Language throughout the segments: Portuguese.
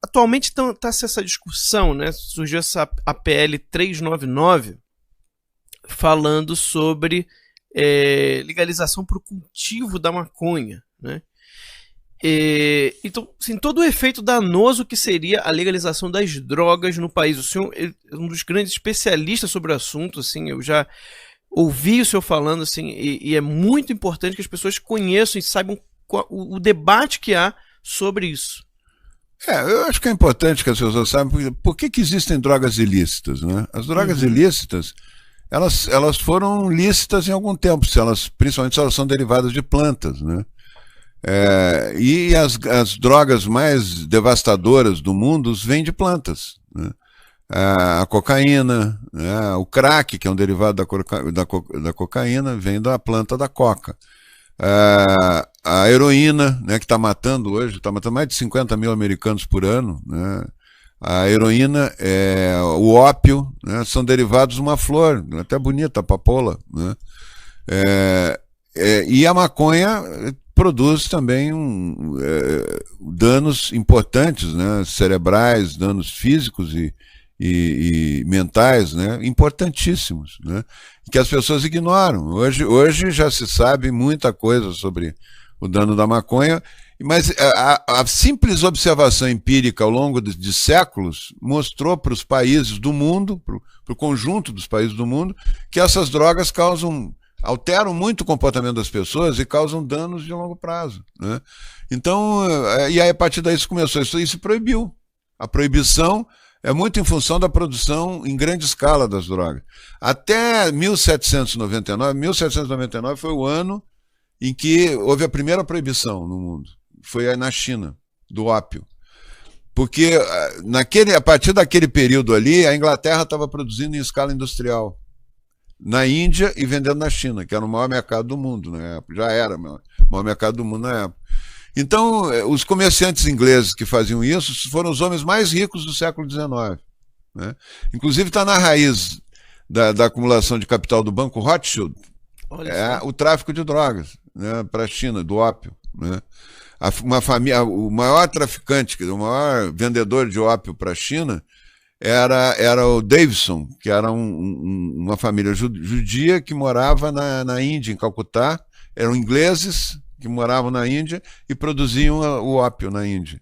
Atualmente está-se essa discussão, né? Surgiu essa APL 399 falando sobre legalização para o cultivo da maconha, né? Então, assim, todo o efeito danoso que seria a legalização das drogas no país. O senhor é um dos grandes especialistas sobre o assunto, assim, eu já ouvi o senhor falando, assim, e é muito importante que as pessoas conheçam e saibam o debate que há sobre isso. Eu acho que é importante que as pessoas saibam por que existem drogas ilícitas, né? As drogas ilícitas, elas foram lícitas em algum tempo, principalmente se elas são derivadas de plantas, né? E as drogas mais devastadoras do mundo vêm de plantas, né? A cocaína, né? O crack, que é um derivado da cocaína, vem da planta da coca. A heroína, né, que está matando hoje, está matando mais de 50 mil americanos por ano, né? A heroína, o ópio, né, são derivados de uma flor, até bonita, a papoula, né? E a maconha produz também danos importantes, né, cerebrais, danos físicos e mentais, né, importantíssimos, né, que as pessoas ignoram. Hoje já se sabe muita coisa sobre o dano da maconha, mas a simples observação empírica ao longo de séculos mostrou para os países do mundo, para o conjunto dos países do mundo, que essas drogas alteram muito o comportamento das pessoas e causam danos de longo prazo, né? Então, e aí a partir daí isso começou, isso se proibiu. A proibição é muito em função da produção em grande escala das drogas. Até 1799 foi o ano em que houve a primeira proibição no mundo. Foi na China, do ópio. Porque a partir daquele período ali, a Inglaterra estava produzindo em escala industrial na Índia e vendendo na China, que era o maior mercado do mundo na época. Já era o maior mercado do mundo na época. Então, os comerciantes ingleses que faziam isso foram os homens mais ricos do século XIX, né? Inclusive está na raiz da acumulação de capital do Banco Rothschild, o tráfico de drogas, né, para a China, do ópio, né? O maior traficante, o maior vendedor de ópio para a China era o Davidson, que era uma família judia que morava na Índia, em Calcutá. Eram ingleses que moravam na Índia e produziam o ópio na Índia.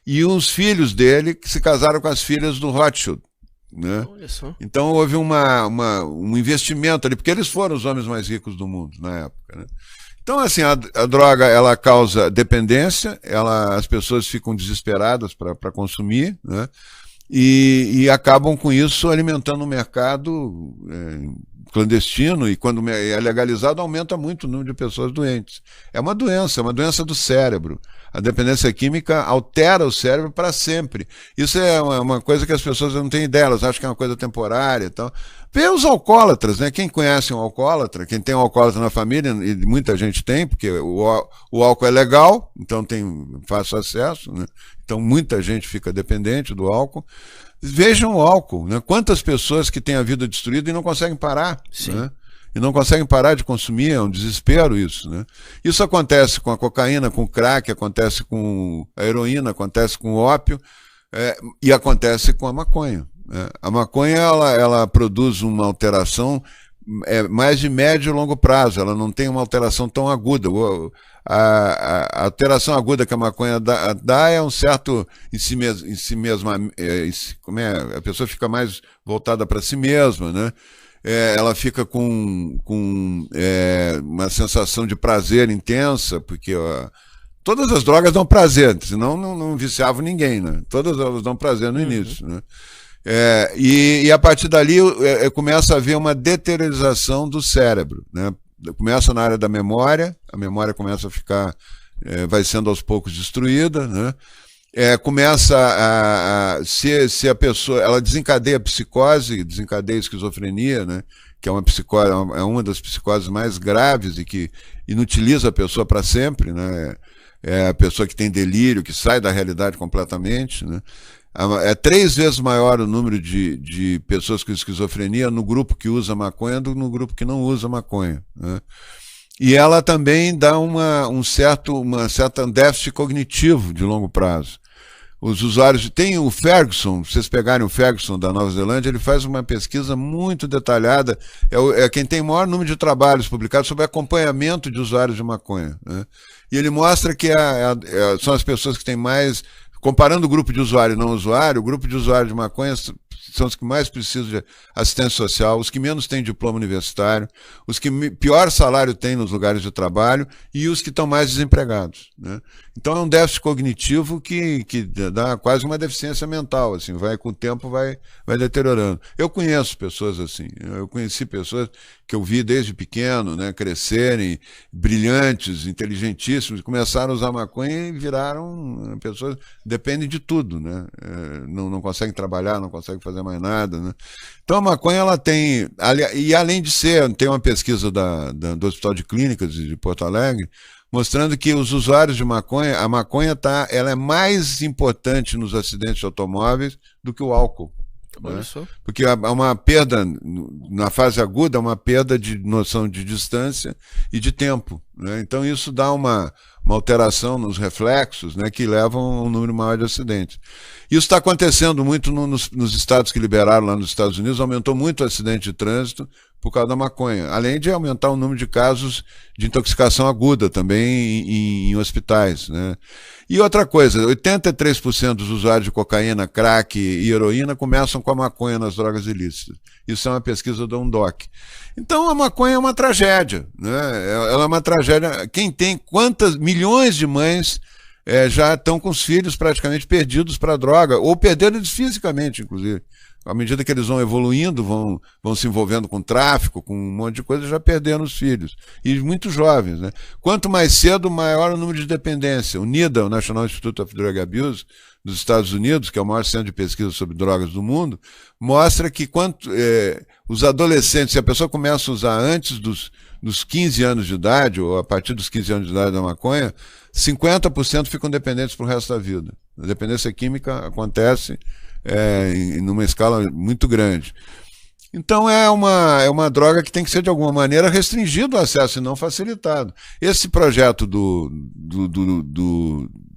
E os filhos dele que se casaram com as filhas do Rothschild, né? Então houve um investimento ali, porque eles foram os homens mais ricos do mundo na época, né? Então, assim, a droga, ela causa dependência, as pessoas ficam desesperadas para consumir, né? E acabam com isso alimentando o mercado clandestino, e quando é legalizado aumenta muito o número de pessoas doentes. É uma doença do cérebro. A dependência química altera o cérebro para sempre. Isso é uma coisa que as pessoas não têm ideia, elas acham que é uma coisa temporária e tal. Vê os alcoólatras, né? Quem conhece um alcoólatra, quem tem um alcoólatra na família, e muita gente tem, porque o álcool é legal, então tem fácil acesso, né? Então muita gente fica dependente do álcool. Vejam o álcool, né? Quantas pessoas que têm a vida destruída e não conseguem parar, né? E não conseguem parar de consumir, é um desespero isso, né? Isso acontece com a cocaína, com o crack, acontece com a heroína, acontece com o ópio, e acontece com a maconha. A maconha, ela produz uma alteração mais de médio e longo prazo, ela não tem uma alteração tão aguda. A alteração aguda que a maconha dá é um certo em si mesma, a pessoa fica mais voltada para si mesma, né? Ela fica com uma sensação de prazer intensa, porque todas as drogas dão prazer, senão não viciavam ninguém, né? Todas elas dão prazer no início, né? E a partir dali começa a haver uma deteriorização do cérebro, né? Começa na área da memória, a memória começa a ficar, vai sendo aos poucos destruída, né? Começa se a pessoa, ela desencadeia a psicose, desencadeia a esquizofrenia, né? Que é uma das psicoses mais graves e que inutiliza a pessoa para sempre, né? É a pessoa que tem delírio, que sai da realidade completamente, né? É 3 vezes maior o número de pessoas com esquizofrenia no grupo que usa maconha do que no grupo que não usa maconha, né? E ela também dá um certo déficit cognitivo de longo prazo. os usuários. Tem o Ferguson, vocês pegarem o Ferguson da Nova Zelândia, ele faz uma pesquisa muito detalhada, é quem tem o maior número de trabalhos publicados sobre acompanhamento de usuários de maconha, né? E ele mostra que são as pessoas que têm mais, comparando o grupo de usuário e não usuário, o grupo de usuário de maconha são os que mais precisam de assistência social, os que menos têm diploma universitário, os que pior salário têm nos lugares de trabalho e os que estão mais desempregados, né? Então é um déficit cognitivo que dá quase uma deficiência mental, assim, com o tempo vai deteriorando. Eu conheço pessoas assim, eu conheci pessoas que eu vi desde pequeno, né, crescerem, brilhantes, inteligentíssimos, começaram a usar maconha e viraram pessoas, dependem de tudo, né? Não conseguem trabalhar, não conseguem fazer mais nada, né? Então a maconha, ela tem, e além de tem uma pesquisa do Hospital de Clínicas de Porto Alegre, mostrando que os usuários de maconha, a maconha ela é mais importante nos acidentes de automóveis do que o álcool, né? Porque há uma perda, na fase aguda, uma perda de noção de distância e de tempo, né? Então isso dá uma alteração nos reflexos, né, que levam a um número maior de acidentes. Isso está acontecendo muito nos estados que liberaram lá nos Estados Unidos, aumentou muito o acidente de trânsito por causa da maconha, além de aumentar o número de casos de intoxicação aguda também em hospitais, né? E outra coisa, 83% dos usuários de cocaína, crack e heroína começam com a maconha nas drogas ilícitas. Isso é uma pesquisa do UNDOC. Então a maconha é uma tragédia, né? Ela é uma tragédia. Quantas milhões de mães já estão com os filhos praticamente perdidos para a droga, ou perderam eles fisicamente, inclusive. À medida que eles vão evoluindo, vão se envolvendo com tráfico, com um monte de coisa, já perderam os filhos. E muito jovens, né? Quanto mais cedo, maior o número de dependência. O NIDA, o National Institute of Drug Abuse, dos Estados Unidos, que é o maior centro de pesquisa sobre drogas do mundo, mostra que os adolescentes, se a pessoa começa a usar antes dos 15 anos de idade, ou a partir dos 15 anos de idade da maconha, 50% ficam dependentes para o resto da vida. A dependência química acontece numa escala muito grande. Então é uma droga que tem que ser de alguma maneira restringido o acesso e não facilitado. Esse projeto do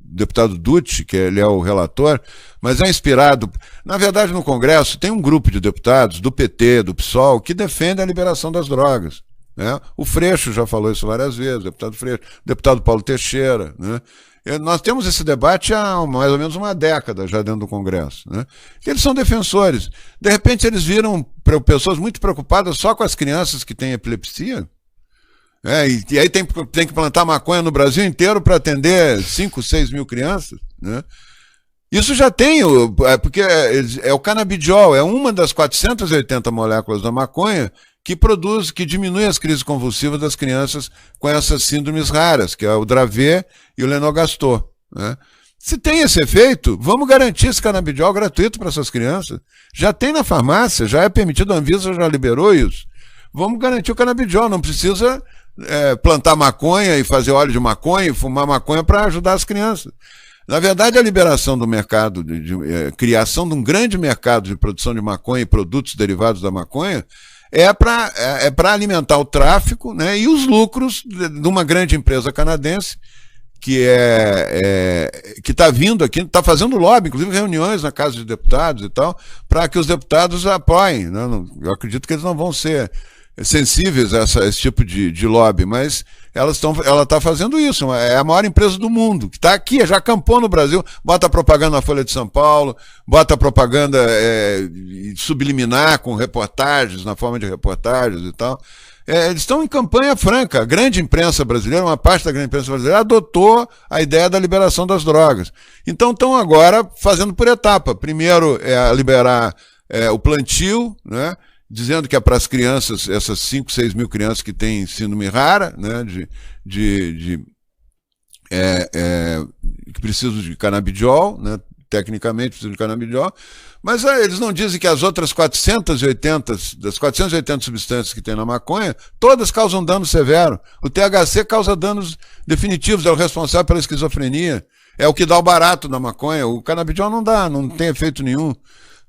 deputado Dutti, que ele é o relator, mas é inspirado, na verdade no Congresso tem um grupo de deputados do PT, do PSOL, que defende a liberação das drogas, né? O Freixo já falou isso várias vezes, o deputado Freixo, o deputado Paulo Teixeira, né? Nós temos esse debate há mais ou menos uma década já dentro do Congresso, né? Eles são defensores. De repente eles viram pessoas muito preocupadas só com as crianças que têm epilepsia. E aí tem que plantar maconha no Brasil inteiro para atender 5, 6 mil crianças, né? Isso já tem, porque é o canabidiol, é uma das 480 moléculas da maconha que diminui as crises convulsivas das crianças com essas síndromes raras, que é o Dravet e o Lennox-Gastaut, né? Se tem esse efeito, vamos garantir esse canabidiol gratuito para essas crianças. Já tem na farmácia, já é permitido, a Anvisa já liberou isso. Vamos garantir o canabidiol, não precisa plantar maconha e fazer óleo de maconha e fumar maconha para ajudar as crianças. Na verdade, a liberação do mercado, criação de um grande mercado de produção de maconha e produtos derivados da maconha, é para alimentar o tráfico, né, e os lucros de uma grande empresa canadense que está vindo aqui, está fazendo lobby, inclusive reuniões na Casa de Deputados e tal, para que os deputados apoiem, né? Eu acredito que eles não vão ser sensíveis a esse tipo de lobby, mas ela está fazendo isso. É a maior empresa do mundo, que está aqui, já acampou no Brasil, bota propaganda na Folha de São Paulo, bota propaganda subliminar com reportagens, na forma de reportagens e tal. Eles estão em campanha franca. A grande imprensa brasileira, uma parte da grande imprensa brasileira, adotou a ideia da liberação das drogas. Então estão agora fazendo por etapa. Primeiro liberar o plantio, né, dizendo que é para as crianças, essas 5, 6 mil crianças que têm síndrome rara, né, que precisam de canabidiol, né, tecnicamente precisam de canabidiol, mas eles não dizem que as outras 480 substâncias que tem na maconha, todas causam dano severo. O THC causa danos definitivos, é o responsável pela esquizofrenia, é o que dá o barato da maconha. O canabidiol não tem efeito nenhum.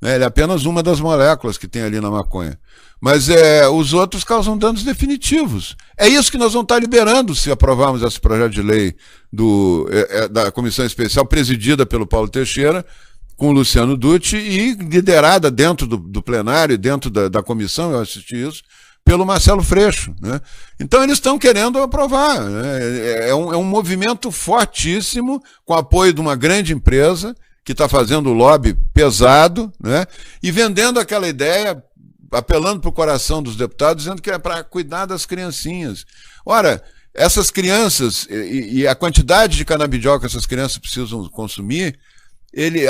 Né? Ele é apenas uma das moléculas que tem ali na maconha. Mas os outros causam danos definitivos. É isso que nós vamos estar liberando se aprovarmos esse projeto de lei da Comissão Especial, presidida pelo Paulo Teixeira, com o Luciano Dutti, e liderada dentro do plenário, dentro da comissão, eu assisti isso, pelo Marcelo Freixo. Né? Então eles estão querendo aprovar. Né? É um movimento fortíssimo, com apoio de uma grande empresa, que está fazendo lobby pesado, né? E vendendo aquela ideia, apelando para o coração dos deputados, dizendo que é para cuidar das criancinhas. Ora, essas crianças, e a quantidade de canabidiol que essas crianças precisam consumir,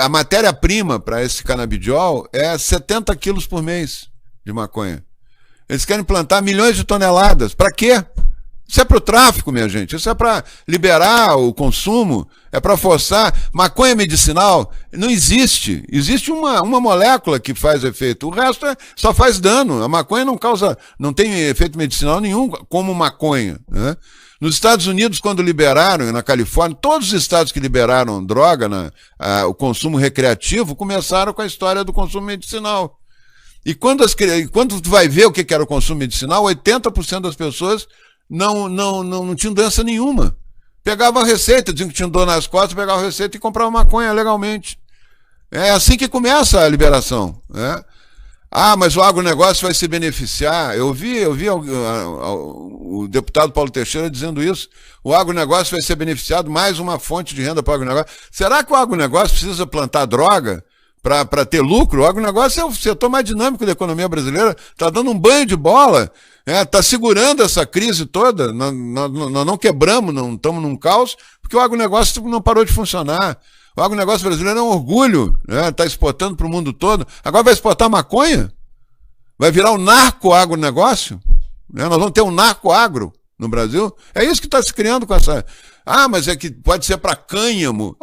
a matéria-prima para esse canabidiol é 70 quilos por mês de maconha. Eles querem plantar milhões de toneladas. Para quê? Isso é para o tráfico, minha gente. Isso é para liberar o consumo, é para forçar. Maconha medicinal não existe. Existe uma molécula que faz efeito. O resto só faz dano. A maconha não tem efeito medicinal nenhum como maconha. Né? Nos Estados Unidos, quando liberaram, na Califórnia, todos os estados que liberaram droga, o consumo recreativo, começaram com a história do consumo medicinal. E quando tu vai ver o que era o consumo medicinal, 80% das pessoas não tinham doença nenhuma. Pegavam a receita, diziam que tinham dor nas costas, pegavam a receita e compravam maconha legalmente. É assim que começa a liberação. Né? Ah, mas o agronegócio vai se beneficiar. Eu vi o deputado Paulo Teixeira dizendo isso. O agronegócio vai ser beneficiado, mais uma fonte de renda para o agronegócio. Será que o agronegócio precisa plantar droga para ter lucro? O agronegócio é o setor mais dinâmico da economia brasileira, está dando um banho de bola, está segurando essa crise toda, nós não quebramos, não estamos num caos, porque o agronegócio não parou de funcionar. O agronegócio brasileiro é um orgulho, está exportando para o mundo todo. Agora vai exportar maconha? Vai virar um narco-agronegócio? Nós vamos ter um narco-agro no Brasil? É isso que está se criando com essa... Ah, mas é que pode ser para cânhamo.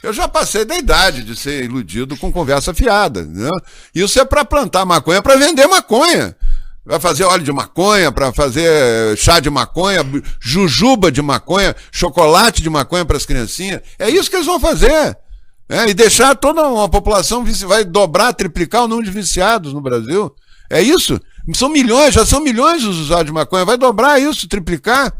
Eu já passei da idade de ser iludido com conversa fiada. Né? Isso é para plantar maconha, para vender maconha. Vai fazer óleo de maconha, para fazer chá de maconha, jujuba de maconha, chocolate de maconha para as criancinhas. É isso que eles vão fazer. E deixar toda uma população, vai dobrar, triplicar o número de viciados no Brasil. É isso. Já são milhões os usuários de maconha. Vai dobrar isso, triplicar.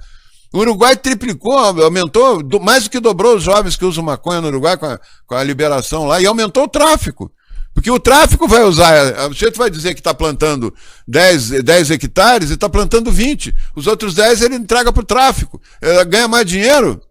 O Uruguai triplicou, aumentou, mais do que dobrou os jovens que usam maconha no Uruguai com a liberação lá, e aumentou o tráfico. Porque o tráfico vai usar, o sujeito vai dizer que está plantando 10 hectares e está plantando 20. Os outros 10 ele entrega para o tráfico. Ele ganha mais dinheiro?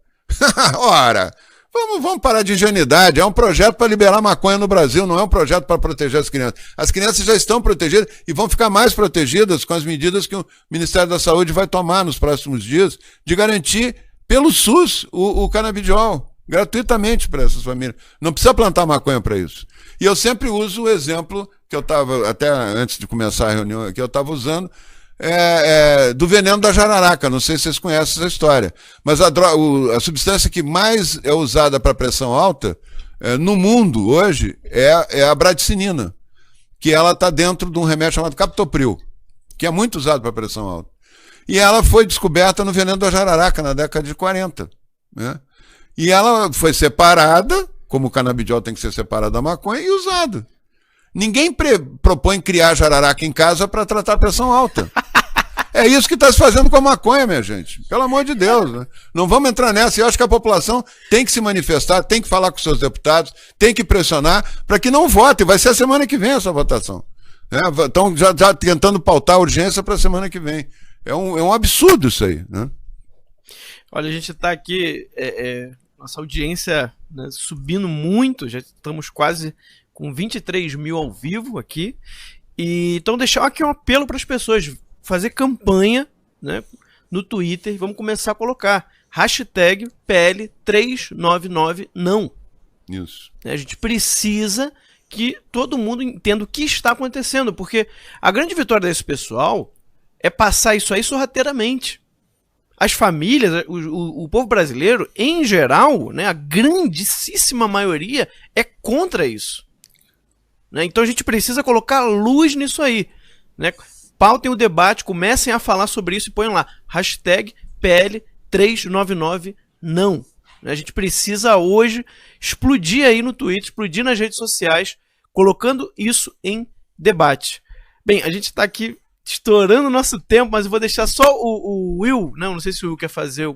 Ora, vamos parar de ingenuidade. É um projeto para liberar maconha no Brasil, não é um projeto para proteger as crianças. As crianças já estão protegidas e vão ficar mais protegidas com as medidas que o Ministério da Saúde vai tomar nos próximos dias de garantir pelo SUS o canabidiol. Gratuitamente para essas famílias. Não precisa plantar maconha para isso. E eu sempre uso o exemplo que eu estava, até antes de começar a reunião aqui, eu estava usando, do veneno da jararaca. Não sei se vocês conhecem essa história. Mas a substância que mais é usada para pressão alta no mundo hoje é a bradicinina, que ela está dentro de um remédio chamado captopril, que é muito usado para pressão alta. E ela foi descoberta no veneno da jararaca na década de 40. Né? E ela foi separada, como o canabidiol tem que ser separado da maconha, e usado. Ninguém propõe criar jararaca em casa para tratar pressão alta. É isso que está se fazendo com a maconha, minha gente. Pelo amor de Deus. Né? Não vamos entrar nessa. Eu acho que a população tem que se manifestar, tem que falar com seus deputados, tem que pressionar para que não votem. Vai ser a semana que vem essa votação. Estão já tentando pautar a urgência para a semana que vem. É um absurdo isso aí. Né? Olha, a gente está aqui... Nossa audiência, né, subindo muito, já estamos quase com 23 mil ao vivo aqui. E então deixar aqui um apelo para as pessoas, fazer campanha, né, no Twitter. Vamos começar a colocar hashtag PL399não. Isso. A gente precisa que todo mundo entenda o que está acontecendo, porque a grande vitória desse pessoal é passar isso aí sorrateiramente. As famílias, o povo brasileiro, em geral, né, a grandíssima maioria é contra isso. Né? Então a gente precisa colocar luz nisso aí. Né? Pautem o debate, comecem a falar sobre isso e ponham lá, hashtag PL399não. A gente precisa hoje explodir aí no Twitter, explodir nas redes sociais colocando isso em debate. Bem, a gente está aqui estourando o nosso tempo, mas eu vou deixar só o Will, não sei se o Will quer fazer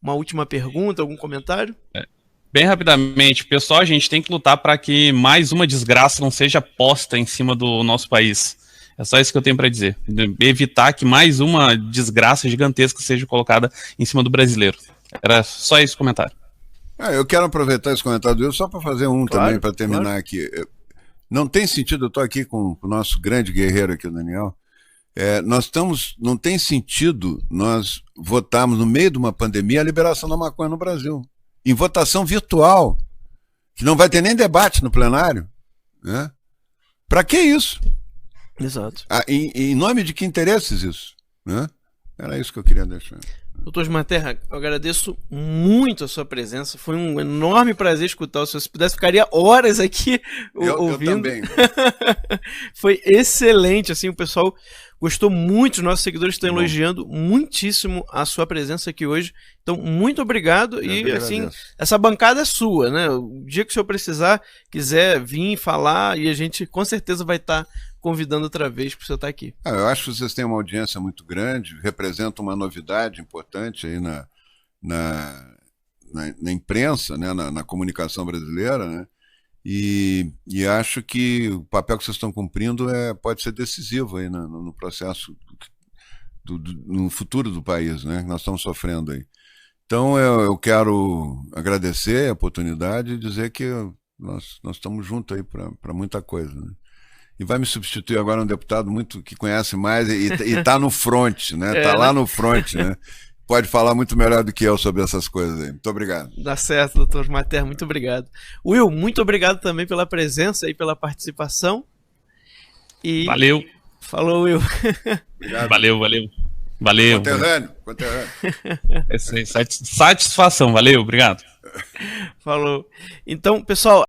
uma última pergunta, algum comentário. Bem rapidamente, pessoal, a gente tem que lutar para que mais uma desgraça não seja posta em cima do nosso país. É só isso que eu tenho para dizer. Evitar que mais uma desgraça gigantesca seja colocada em cima do brasileiro. Era só esse comentário. Eu quero aproveitar esse comentário do Will só para fazer também, para terminar aqui. Não tem sentido, eu estou aqui com o nosso grande guerreiro aqui, o Daniel. Não tem sentido nós votarmos no meio de uma pandemia a liberação da maconha no Brasil. Em votação virtual, que não vai ter nem debate no plenário. Né? Para que isso? Exato. Em nome de que interesses isso? Né? Era isso que eu queria deixar. Doutor Osmar Terra, eu agradeço muito a sua presença. Foi um enorme prazer escutar o senhor. Se pudesse, ficaria horas aqui ouvindo. Eu também. Foi excelente, assim, o pessoal gostou muito, os nossos seguidores estão elogiando muitíssimo a sua presença aqui hoje. Então, muito obrigado. E assim, essa bancada é sua, né? O dia que o senhor precisar, quiser vir falar, e a gente com certeza vai estar convidando outra vez para o senhor estar aqui. Eu acho que vocês têm uma audiência muito grande, representam uma novidade importante aí na imprensa, né? na comunicação brasileira, né? E acho que o papel que vocês estão cumprindo pode ser decisivo aí no processo, no futuro do país, né? Que nós estamos sofrendo aí. Então eu quero agradecer a oportunidade e dizer que nós estamos juntos aí para muita coisa, né? E vai me substituir agora um deputado que conhece mais e está no front, né? Está lá no front, né? Pode falar muito melhor do que eu sobre essas coisas aí. Muito obrigado. Dá certo, doutor Osmar Terra, muito obrigado. Will, muito obrigado também pela presença e pela participação. Valeu. Falou, Will. Obrigado. Valeu. Conterrâneo. Satisfação, valeu, obrigado. Falou. Então, pessoal,